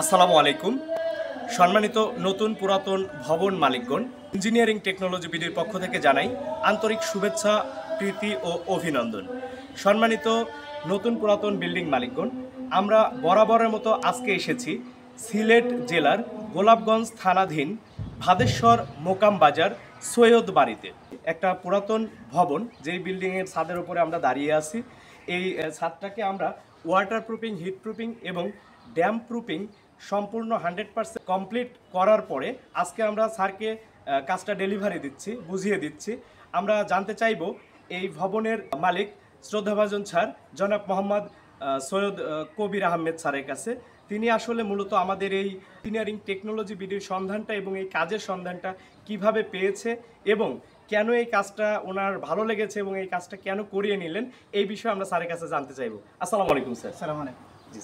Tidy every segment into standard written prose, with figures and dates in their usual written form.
আসসালামু আলাইকুম। সম্মানিত নতুন পুরাতন ভবন মালিকগণ, ইঞ্জিনিয়ারিং টেকনোলজি বিডির পক্ষ থেকে জানাই আন্তরিক শুভেচ্ছা, প্রীতি ও অভিনন্দন। সম্মানিত নতুন পুরাতন বিল্ডিং মালিকগণ, আমরা বরাবরের মতো আজকে এসেছি সিলেট জেলার গোলাপগঞ্জ থানাধীন ভাদেশ্বর মোকাম বাজার সৈয়দ বাড়িতে। একটা পুরাতন ভবন, যেই বিল্ডিংয়ের ছাদের উপরে আমরা দাঁড়িয়ে আছি। এই ছাদটাকে আমরা ওয়াটার প্রুফিং, হিট প্রুফিং এবং ড্যাম প্রুফিং সম্পূর্ণ 100% কমপ্লিট করার পরে আজকে আমরা স্যারকে কাজটা ডেলিভারি দিচ্ছি, বুঝিয়ে দিচ্ছি। আমরা জানতে চাইব এই ভবনের মালিক শ্রদ্ধাভাজন স্যার জনাব মোহাম্মদ সৈয়দ কবির আহমেদ স্যারের কাছে। তিনি আসলে মূলত আমাদের এই ইঞ্জিনিয়ারিং টেকনোলজি বিডির সন্ধানটা এবং এই কাজের সন্ধানটা কিভাবে পেয়েছে এবং কেন এই কাজটা ওনার ভালো লেগেছে এবং এই কাজটা কেন করিয়ে নিলেন, এই বিষয়ে আমরা স্যারের কাছে জানতে চাইব। আসসালামু আলাইকুম স্যার। আসসালামু আলাইকুম। জি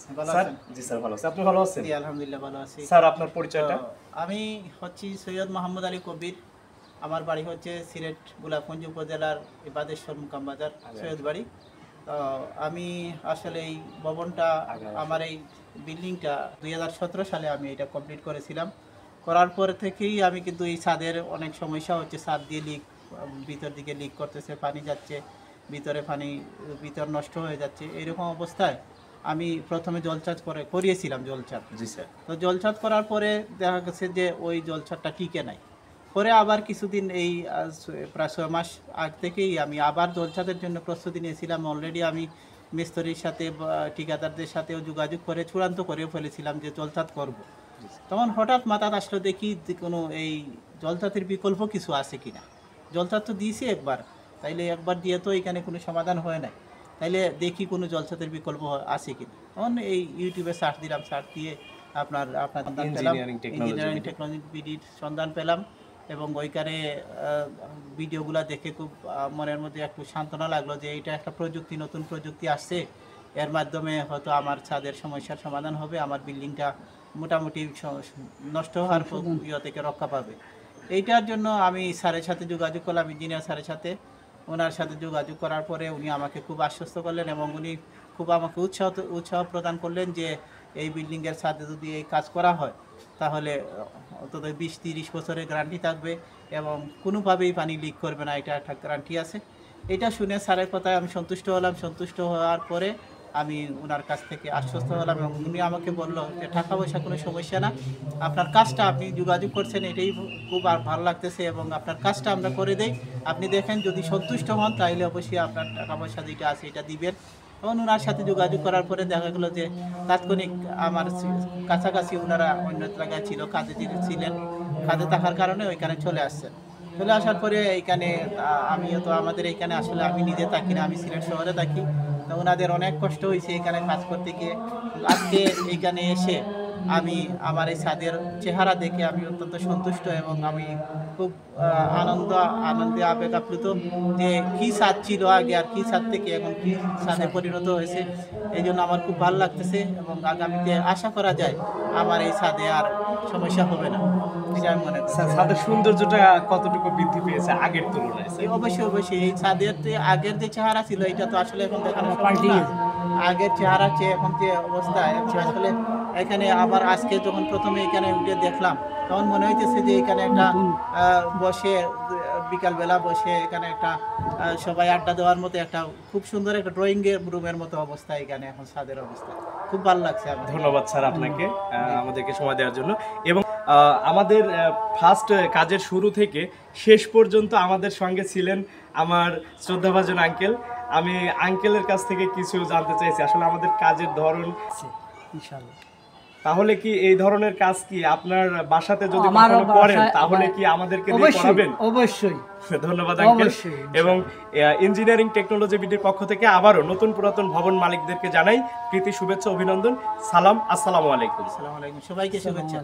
স্যার, ভালো আছি। আপনি ভালো আছেন? জি আলহামদুলিল্লাহ ভালো আছি। স্যার আপনার পরিচয়টা? আমি হচ্ছি সৈয়দ মোহাম্মদ আলী কবির। আমার বাড়ি হচ্ছে সিলেট গোলাপগঞ্জ উপজেলার বাদেশ্বর মোকাম বাজার সৈয়দ বাড়ি। আমি আসলে এই ভবনটা, আমার এই বিল্ডিংটা 2017 সালে আমি এটা কমপ্লিট করেছিলাম। করার পর থেকেই আমি কিন্তু এই ছাদের অনেক সমস্যা হচ্ছে, ছাদ দিয়ে লিক, ভিতর দিকে লিক করতেছে, পানি যাচ্ছে ভিতরে, ভিতর নষ্ট হয়ে যাচ্ছে। এইরকম অবস্থায় আমি প্রথমে জলছাদ করিয়েছিলাম জলছাদ। জি স্যার। তো জলছাদ করার পরে দেখা গেছে যে ওই জলছাদটা টিকে নাই। পরে আবার কিছুদিন এই প্রায় 6 মাস আগ থেকেই আমি আবার জলছাদের জন্য প্রস্তুতি নিয়েছিলাম। অলরেডি আমি মিস্ত্রির সাথে, ঠিকাদারদের সাথেও যোগাযোগ করে চূড়ান্ত করেও ফেলেছিলাম যে জলছাদ করব। তখন হঠাৎ মাথায় আসলো, দেখি কোনো এই জলছাদের বিকল্প কিছু আছে কিনা। জলছাদ তো দিয়েছি একবার, তাইলে একবার দিয়ে তো এখানে কোনো সমাধান হয় নাই, তাইলে দেখি কোনো জলছাদের বিকল্প আছে কিনা। তখন এই ইউটিউবে সার্চ দিলাম, সার্চ দিয়ে আপনার ইঞ্জিনিয়ারিং টেকনোলজি বিডির সন্ধান পেলাম এবং ওইখানে ভিডিওগুলো দেখে খুব মনের মধ্যে একটু সান্ত্বনা লাগলো যে এটা একটা প্রযুক্তি, নতুন প্রযুক্তি আসছে, এর মাধ্যমে হয়তো আমার ছাদের সমস্যার সমাধান হবে, আমার বিল্ডিংটা মোটামুটি নষ্ট হওয়ার থেকে রক্ষা পাবে। এইটার জন্য আমি স্যারের সাথে যোগাযোগ করলাম, ইঞ্জিনিয়ার স্যারের সাথে। ওনার সাথে যোগাযোগ করার পরে উনি আমাকে খুব আশ্বস্ত করলেন এবং উনি খুব আমাকে উৎসাহ প্রদান করলেন যে এই বিল্ডিংয়ের সাথে যদি এই কাজ করা হয় তাহলে অন্তত 20-30 বছরের গ্যারান্টি থাকবে এবং কোনোভাবেই পানি লিক করবে না, এটা একটা গ্যারান্টি আছে। এটা শুনে স্যারের কথায় আমি সন্তুষ্ট হলাম। সন্তুষ্ট হওয়ার পরে আমি ওনার কাছ থেকে আশ্বস্ত হলাম এবং উনি আমাকে বললো যে টাকা পয়সা কোনো সমস্যা না, আপনার কাজটা, আপনি যোগাযোগ করছেন এটাই খুব ভালো লাগতেছে এবং আপনার কাজটা আমরা করে দেই, আপনি দেখেন যদি সন্তুষ্ট হন তাহলে অবশ্যই আপনার টাকা পয়সা যেটা আছে এটা দিবেন। তখন ওনার সাথে যোগাযোগ করার পরে দেখা গেলো যে তাৎক্ষণিক আমার কাছাকাছি ওনারা অন্য জায়গায় ছিল, কাজে ছিলেন, কাজে থাকার কারণে ওইখানে চলে আসছেন। চলে আসার পরে এইখানে আমিও তো, আমাদের এইখানে আসলে আমি নিজে থাকি না, আমি সিলেট শহরে থাকি। তো ওনাদের অনেক কষ্ট হয়েছে এখানে কাজ করতে গিয়ে। আজকে এইখানে এসে আমি আমার এই ছাদের চেহারা দেখে আমি অত্যন্ত সন্তুষ্ট এবং আমি খুব আনন্দে আবেগ আপ্লুত যে কী ছাদ ছিল আগে আর কী ছাদ থেকে এখন কী ছাদে পরিণত হয়েছে। এই জন্য আমার খুব ভালো লাগতেছে এবং আগামীতে আশা করা যায় আমার এই ছাদে আর সমস্যা হবে না, এটা আমি মনে করি। ছাদের সৌন্দর্যটা কতটুকু বৃদ্ধি পেয়েছে আগের তুলনায়? অবশ্যই এই ছাদের আগের যে চেহারা ছিল এটা তো আসলে এখন দেখানো সম্ভব না। আগের চেহারা চেয়ে এখন যে অবস্থা, আসলে এখানে আবার আজকে যখন প্রথমে এখানে উঠে দেখলাম তখন মনে হইতেছে যে এখানে একটা বসে বিকালবেলা বসে এখানে একটা সবাই আড্ডা দেওয়ার মতো একটা খুব সুন্দর একটা ড্রয়িং রুমের মতো অবস্থা এখানে এখন ছাদের অবস্থা। খুব ভালো লাগছে। ধন্যবাদ স্যার আপনাকে আমাদেরকে সময় দেওয়ার জন্য। এবং আমাদের ফার্স্ট কাজের শুরু থেকে শেষ পর্যন্ত আমাদের সঙ্গে ছিলেন আমার শ্রদ্ধাভাজন আঙ্কেল। আমি আঙ্কেলের কাছ থেকে কিছু জানতে চাইছি, আসলে আমাদের কাজের ধরন। ইনশাআল্লাহ। তাহলে কি এই ধরনের কাজ কি আপনার বাসাতে যদি কখনো করেন তাহলে কি আমাদেরকে দিয়ে করাবেন? অবশ্যই। ধন্যবাদ আঙ্কেল। এবং ইঞ্জিনিয়ারিং টেকনোলজি বিডির পক্ষ থেকে আবারও নতুন পুরাতন ভবন মালিকদেরকে জানাই প্রীতি, শুভেচ্ছা, অভিনন্দন, সালাম। আসসালামু আলাইকুম। আসসালামু আলাইকুম, সবাইকে শুভেচ্ছা।